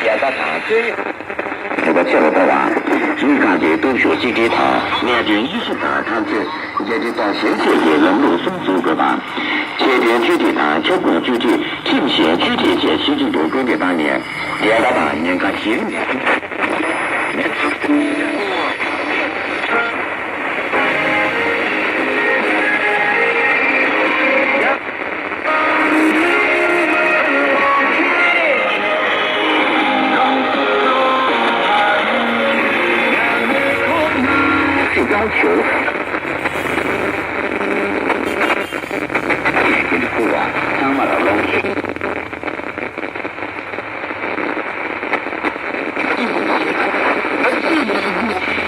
也到场最。这个切了的话，你感觉都学习给他，年龄意识大，他这也得到现在的人路分足个吧。前天具体的，全国具体，清县具体些习近平规定当年，也到当年个新年。要求，这个不管什么的东西，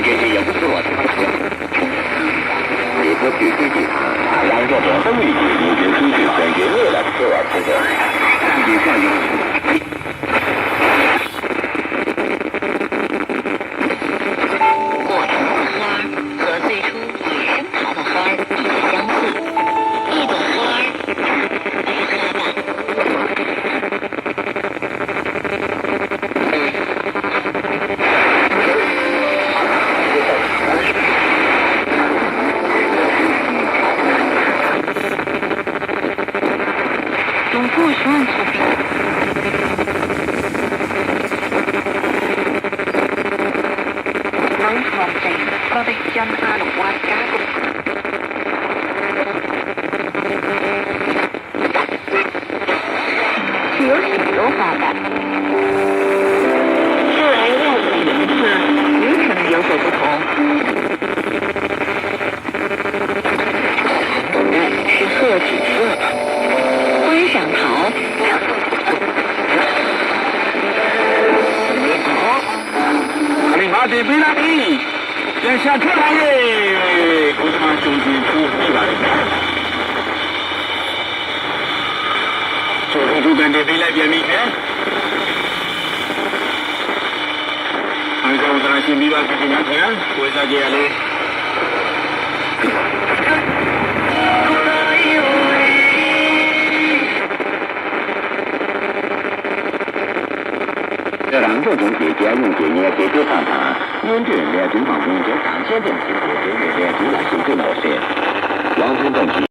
这些也不是我的，你不去自己看，然后这种东西你就自己选择为了是我这个，但你像有。有许多花瓣，虽然叶子的颜色也可能有所不同，是褐紫色的观赏桃。你妈这边那里，先下车来耶！我他妈兄弟出去了。做出边的飞来边面，俺说我咱先别把事情干成，为啥这样嘞？这两个东西，家用这年给看看，年这年中方工作上线的时候，这年主要